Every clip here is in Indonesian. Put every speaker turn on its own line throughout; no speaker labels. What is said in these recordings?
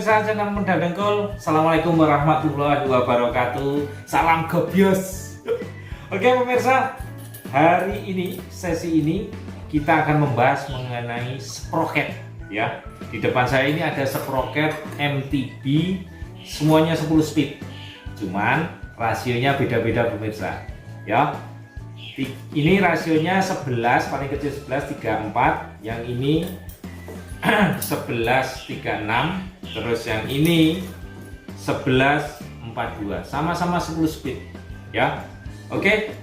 pemirsa channel Modal Dengkul. Assalamualaikum warahmatullahi wabarakatuh. Salam gebyos. Oke pemirsa, hari ini sesi ini kita akan membahas mengenai sprocket ya. Di depan saya ini ada sprocket MTB, semuanya 10 speed. Cuman rasionya beda-beda pemirsa ya. Ini rasionya 11, paling kecil 11 34, yang ini 11 36, terus yang ini 11 42, sama-sama 10 speed ya. Oke,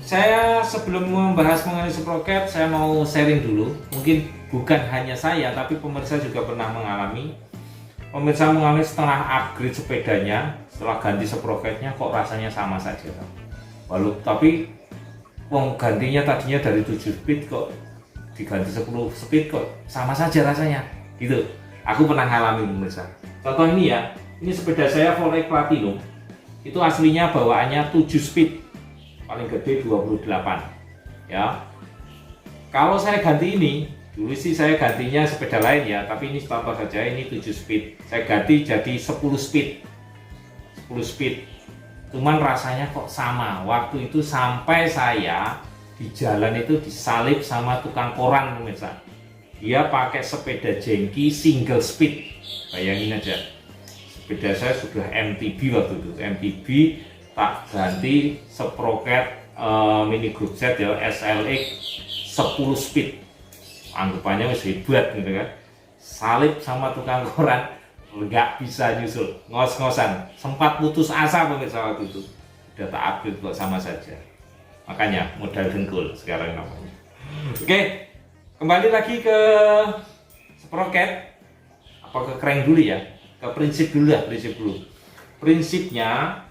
saya sebelum membahas mengenai sprocket, saya mau sharing dulu. Mungkin bukan hanya saya, tapi pemirsa juga pernah mengalami. Pemirsa mengalami setelah upgrade sepedanya, setelah ganti sprocketnya kok rasanya sama saja. Tapi gantinya tadinya dari 7 speed kok diganti 10 speed kok sama saja rasanya gitu. Aku pernah ngalamin pemirsa. Contoh ini ya, ini sepeda saya Volley Platinum, itu aslinya bawaannya 7 speed, paling gede 28 ya. Kalau saya ganti ini, dulu sih saya gantinya sepeda lain ya, tapi ini contoh saja, ini 7 speed, saya ganti jadi 10 speed. Cuman rasanya kok sama. Waktu itu sampai saya di jalan itu disalip sama tukang koran pemirsa. Dia pakai sepeda jengki single speed. Bayangin aja, sepeda saya sudah MTB waktu itu. MTB tak ganti sprocket mini group set ya, SLX 10 speed. Anggapannya wis hebat gitu kan. Salip sama tukang koran, nggak bisa nyusul, ngos-ngosan. Sempat putus asa pemirsa waktu itu. Udah tak upgrade kok sama saja. Makanya Modal Dengkul sekarang namanya. Oke, kembali lagi ke sprocket, apa ke crank dulu ya, ke prinsip dulu ya, prinsipnya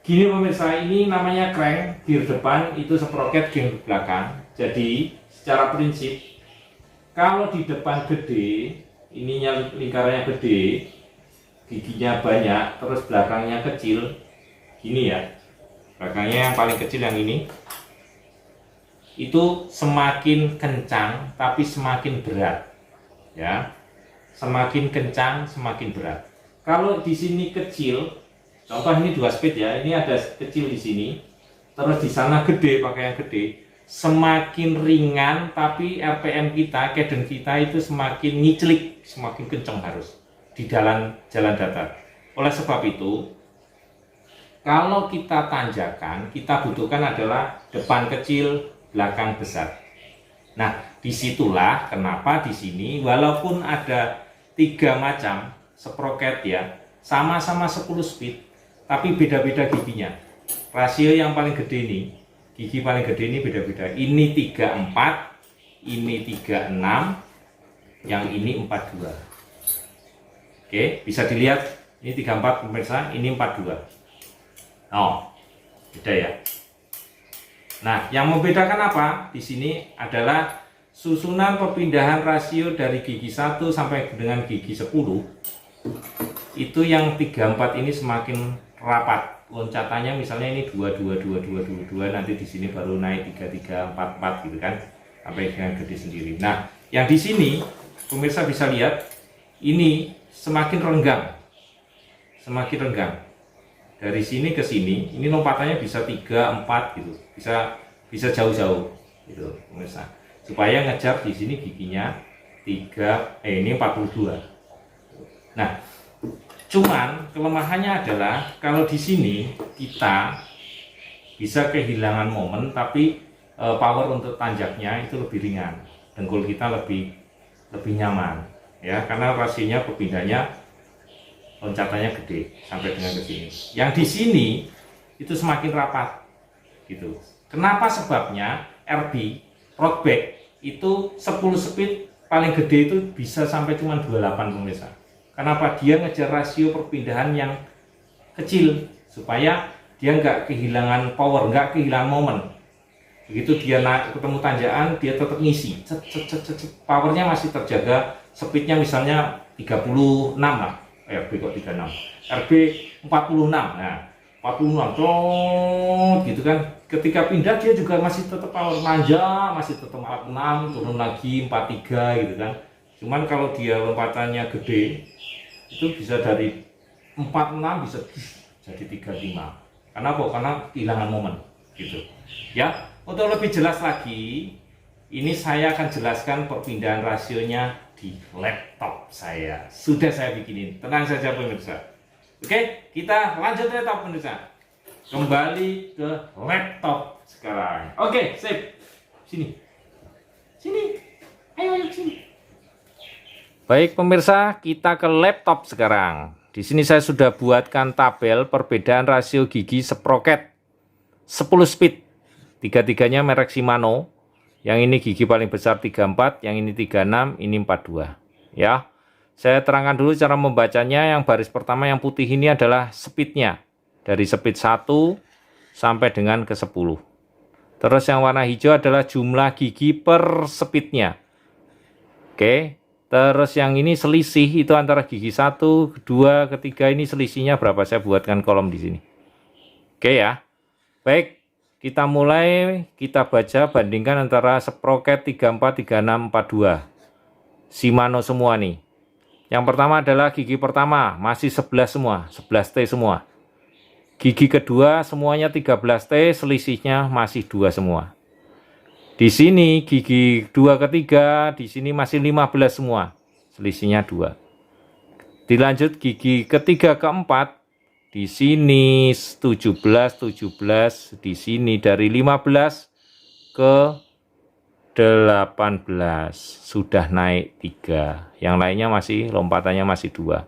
gini pemirsa, ini namanya crank, gear depan, itu sprocket gear belakang. Jadi secara prinsip, kalau di depan gede, ininya lingkarannya gede, giginya banyak, terus belakangnya kecil, gini ya. Belakangnya yang paling kecil yang ini, itu semakin kencang tapi semakin berat ya. Semakin kencang semakin berat. Kalau di sini kecil, contoh ini 2 speed ya, ini ada kecil di sini, terus di sana gede, pakai yang gede, semakin ringan tapi RPM kita, cadence kita itu semakin ngiclik, semakin kencang harus di jalan datar. Oleh sebab itu, kalau kita tanjakan, kita butuhkan adalah depan kecil, belakang besar. Nah, disitulah kenapa di sini walaupun ada 3 macam sprocket ya, sama-sama 10 speed, tapi beda-beda giginya. Rasio yang paling gede ini, gigi paling gede ini beda-beda. Ini 34, ini 36, yang ini 42. Oke, bisa dilihat ini 34 pemirsa, ini 42. Oh, beda ya. Nah, yang membedakan apa? Di sini adalah susunan perpindahan rasio dari gigi 1 sampai dengan gigi 10. Itu yang 34 ini semakin rapat. Loncatannya misalnya ini 22, nanti di sini baru naik 33, 44 gitu kan. Sampai dengan gede sendiri. Nah, yang di sini pemirsa bisa lihat ini semakin renggang. Semakin renggang. Dari sini ke sini, ini lompatannya bisa 3, 4 gitu, bisa jauh-jauh gitu pemirsa. Supaya ngejar di sini giginya 3, ini 42. Nah, cuman kelemahannya adalah kalau di sini kita bisa kehilangan momen, tapi power untuk tanjaknya itu lebih ringan, dengkul kita lebih nyaman ya, karena rasionya perpindahnya, loncatannya gede sampai dengan ke sini. Yang di sini itu semakin rapat gitu. Kenapa? Sebabnya RB road back itu 10 speed paling gede itu bisa sampai cuma 28 pemirsa. Kenapa? Dia ngejar rasio perpindahan yang kecil supaya dia nggak kehilangan power, nggak kehilangan momen. Begitu dia naik ketemu tanjakan, dia tetap ngisi, powernya masih terjaga, speednya misalnya 36 lah. RB kok 36, RB 46, nah 46 gitu kan. Ketika pindah dia juga masih tetap power manja, masih tetap 46, turun lagi 43 gitu kan. Cuman kalau dia lompatannya gede, itu bisa dari 46 bisa jadi 35. Karena apa? Karena kehilangan momen gitu. Ya, untuk lebih jelas lagi, ini saya akan jelaskan perpindahan rasionya di laptop saya. Sudah saya bikinin. Tenang saja pemirsa. Oke, kita lanjut laptop pemirsa. Kembali ke laptop sekarang. Oke, sip. Sini. Sini. Ayo sini. Baik pemirsa, kita ke laptop sekarang. Di sini saya sudah buatkan tabel perbedaan rasio gigi sprocket 10 speed. Tiga-tiganya merek Shimano. Yang ini gigi paling besar 34, yang ini 36, ini 42. Ya. Saya terangkan dulu cara membacanya. Yang baris pertama yang putih ini adalah speednya. Dari speed 1 sampai dengan ke 10. Terus yang warna hijau adalah jumlah gigi per speednya. Oke. Terus yang ini selisih itu antara gigi 1, 2, ketiga ini selisihnya berapa? Saya buatkan kolom di sini. Oke ya. Baik, kita mulai, kita baca bandingkan antara sprocket 34, 36, 42. Shimano semua nih. Yang pertama adalah gigi pertama, masih 11 semua, 11T semua. Gigi kedua semuanya 13T, selisihnya masih 2 semua. Di sini gigi 2 ketiga, di sini masih 15 semua, selisihnya 2. Dilanjut gigi ketiga keempat, di sini 17, 17, di sini dari 15 ke 18, sudah naik 3. Yang lainnya masih lompatannya masih 2.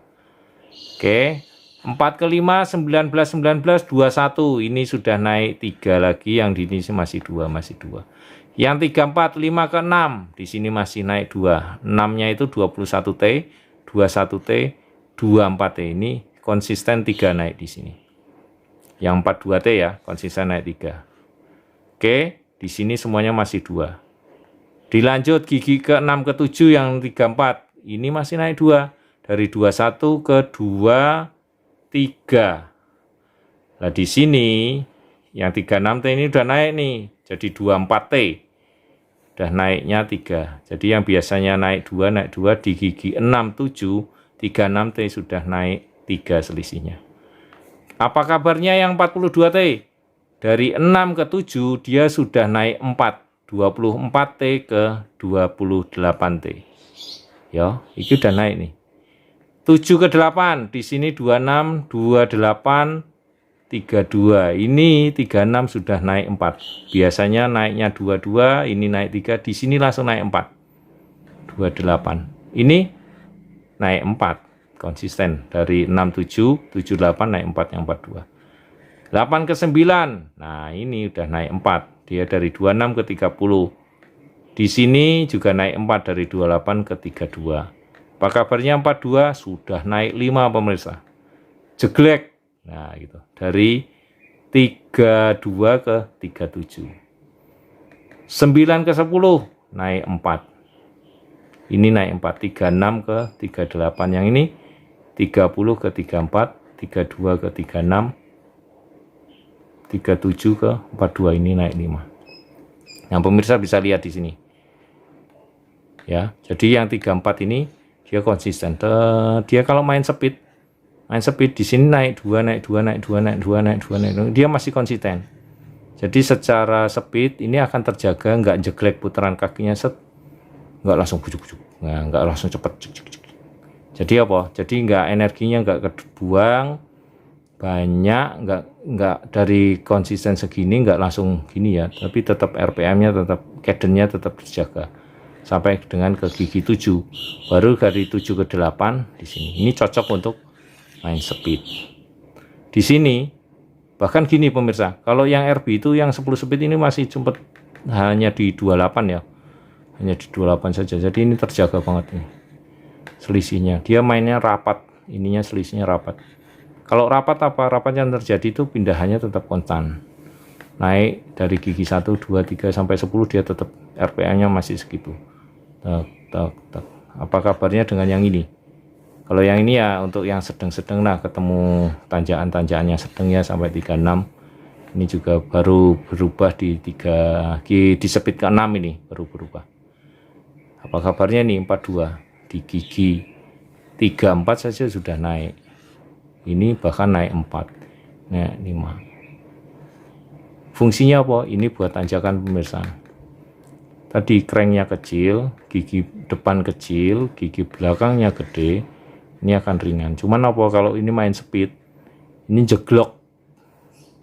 Oke. 4 ke 5, 19, 19, 21. Ini sudah naik 3 lagi, yang di sini masih 2, masih 2. Yang 3, 4, 5 ke 6, di sini masih naik 2. 6-nya itu 21T, 21T, 24T. Ini konsisten 3 naik di sini. Yang 42T ya, konsisten naik 3. Oke, di sini semuanya masih 2. Dilanjut gigi ke 6 ke 7 yang 34. Ini masih naik 2. Dari 21 ke 2 3. Nah di sini yang 36T ini udah naik nih, jadi 24T. Udah naiknya 3. Jadi yang biasanya naik 2 di gigi 6 7, 36T sudah naik 3 selisihnya. Apa kabarnya yang 42T? Dari 6 ke 7 dia sudah naik 4, 24T ke 28T. Ya, itu udah naik nih. 7 ke 8, di sini 26, 28, 32. Ini 36 sudah naik 4. Biasanya naiknya 22, ini naik 3, di sini langsung naik 4. 28. Ini naik 4, konsisten dari 67, 78 naik 4 yang 42. 8 ke 9. Nah, ini udah naik 4. Dia dari 26 ke 30. Di sini juga naik 4 dari 28 ke 32. Apa kabarnya 42? Sudah naik 5 pemirsa. Jeglek. Nah, gitu. Dari 32 ke 37. 9 ke 10 naik 4. Ini naik 4. 36 ke 38. Yang ini 30 ke 34, 32 ke 36, 37 ke 42. Ini naik 5. Yang pemirsa bisa lihat di sini. Ya, jadi yang 34 ini dia konsisten. Dia kalau main speed di sini naik 2, naik 2, naik 2, naik 2, naik 2, naik 2. Dia masih konsisten. Jadi secara speed ini akan terjaga, nggak jeglek putaran kakinya set, nggak langsung bujuk-bujuk, nggak langsung cepet. Jadi apa? Jadi nggak energinya nggak kebuang banyak, nggak dari konsisten segini nggak langsung gini ya, tapi tetap RPM-nya tetap, cadence-nya tetap terjaga sampai dengan ke gigi 7. Baru dari 7 ke 8 di sini. Ini cocok untuk main speed. Di sini bahkan gini pemirsa, kalau yang RB itu yang 10 speed ini masih sempat hanya di 28 ya. Hanya di 28 saja. Jadi ini terjaga banget nih. Selisihnya. Dia mainnya rapat, ininya selisihnya rapat. Kalau rapat apa? Rapat yang terjadi itu pindahannya tetap konstan. Naik dari gigi 1, 2, 3 sampai 10 dia tetap RPM-nya masih segitu. Tak. Apa kabarnya dengan yang ini? Kalau yang ini ya untuk yang sedang-sedang, nah ketemu tanjakan-tanjakannya sedang ya sampai 36. Ini juga baru berubah di speed ke 6 ini baru berubah. Apa kabarnya nih 42 di gigi 3, 4 saja sudah naik. Ini bahkan naik 4. Nah, 5. Fungsinya apa? Ini buat tanjakan pemirsa. Tadi cranknya kecil, gigi depan kecil, gigi belakangnya gede, ini akan ringan. Cuman apa kalau ini main speed, ini jeglok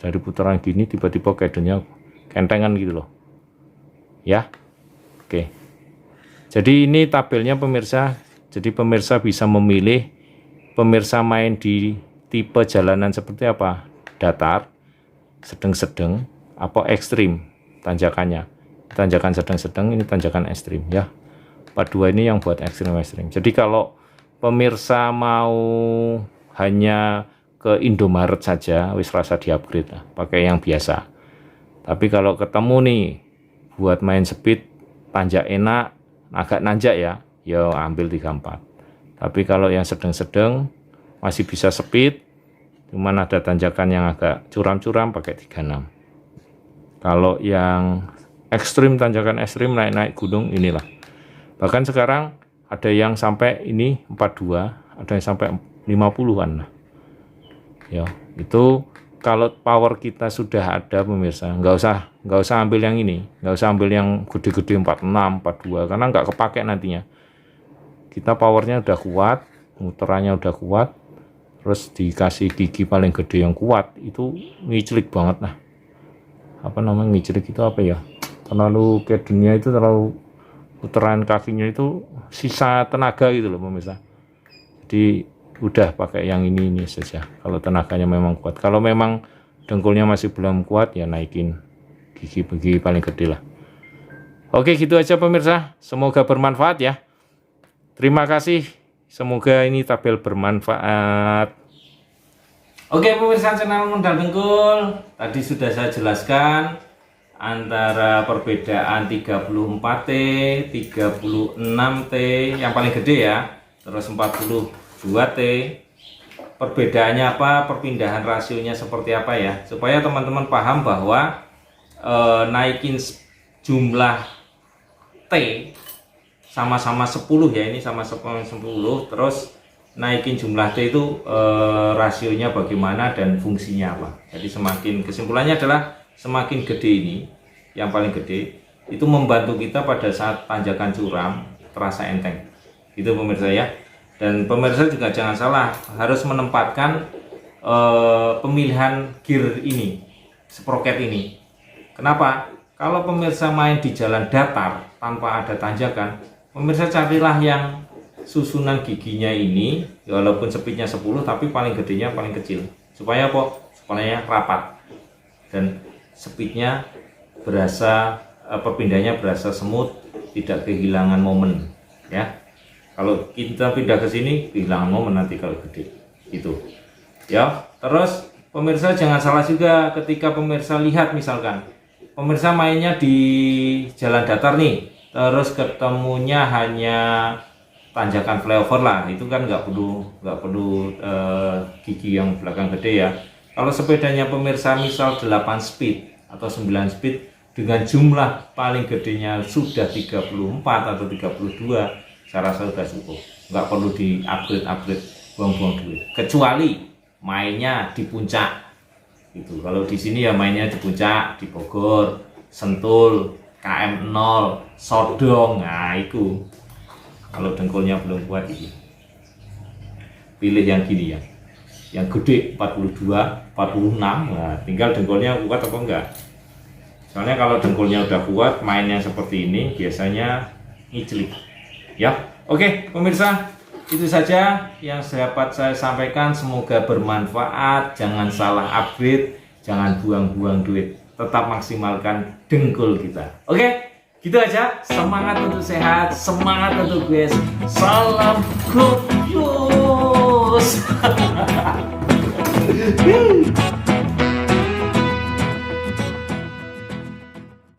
dari putaran gini tiba-tiba kedennya kentengan gitu loh. Ya, oke. Jadi ini tabelnya pemirsa. Jadi pemirsa bisa memilih pemirsa main di tipe jalanan seperti apa, datar, sedang-sedang, apa ekstrim tanjakannya. Tanjakan sedang-sedang, ini tanjakan ekstrim ya. 42 ini yang buat ekstrim-ekstrim. Jadi kalau pemirsa mau hanya ke Indomaret saja, wis rasa di-upgrade lah, pakai yang biasa. Tapi kalau ketemu nih buat main speed, tanjak enak, agak nanjak ya, ya ambil 34. Tapi kalau yang sedang-sedang masih bisa speed, cuman ada tanjakan yang agak curam-curam, pakai 36. Kalau yang ekstrim, tanjakan ekstrim, naik-naik gunung, inilah. Bahkan sekarang ada yang sampai ini 42, ada yang sampai 50-an lah. Ya, itu kalau power kita sudah ada pemirsa, nggak usah ambil yang ini, nggak usah ambil yang gede-gede 46, 42, karena nggak kepake nantinya. Kita powernya udah kuat, muterannya udah kuat, terus dikasih gigi paling gede yang kuat, itu ngiclik banget lah. Apa namanya ngiclik itu apa ya? Terlalu ke dunia itu, terlalu putaran kakinya itu sisa tenaga gitu loh pemirsa. Jadi udah pakai yang ini saja kalau tenaganya memang kuat. Kalau memang dengkulnya masih belum kuat ya naikin gigi paling gede lah. Oke, gitu aja pemirsa, semoga bermanfaat ya. Terima kasih, semoga ini tabel bermanfaat. Oke pemirsa channel Modal Dengkul, tadi sudah saya jelaskan antara perbedaan 34T, 36T yang paling gede ya, terus 42T. Perbedaannya apa, perpindahan rasionya seperti apa ya, supaya teman-teman paham bahwa naikin jumlah T sama-sama 10 ya, ini sama-sama 10, terus naikin jumlah T itu rasionya bagaimana dan fungsinya apa. Jadi semakin, kesimpulannya adalah semakin gede ini, yang paling gede, itu membantu kita pada saat tanjakan curam terasa enteng. Itu pemirsa ya. Dan pemirsa juga jangan salah, harus menempatkan pemilihan gear ini, sprocket ini. Kenapa? Kalau pemirsa main di jalan datar tanpa ada tanjakan, pemirsa carilah yang susunan giginya ini, walaupun speednya 10 tapi paling gedenya paling kecil. Supaya apa? Supaya rapat. Dan speednya berasa, perpindahannya berasa smooth, tidak kehilangan momen ya. Kalau kita pindah ke sini kehilangan momen nanti kalau gede itu ya. Terus pemirsa jangan salah juga ketika pemirsa lihat, misalkan pemirsa mainnya di jalan datar nih, terus ketemunya hanya tanjakan flyover lah, itu kan nggak perlu gigi yang belakang gede ya. Kalau sepedanya pemirsa misal 8 speed atau 9 speed dengan jumlah paling gedenya sudah 34 atau 32, saya rasa sudah cukup, nggak perlu di upgrade buang-buang duit, kecuali mainnya di puncak itu. Kalau di sini ya mainnya di puncak, di Bogor, Sentul, KM 0, Sodong, nah itu kalau dengkulnya belum kuat ini pilih yang gini ya, yang gede 42, 46, nah tinggal dengkulnya kuat apa enggak. Soalnya kalau dengkulnya udah kuat, mainnya seperti ini biasanya ngiclik ya. Oke pemirsa, itu saja yang dapat saya sampaikan, semoga bermanfaat. Jangan salah upgrade, jangan buang-buang duit, tetap maksimalkan dengkul kita. Oke, gitu aja. Semangat untuk sehat, semangat untuk guys. Salam good news.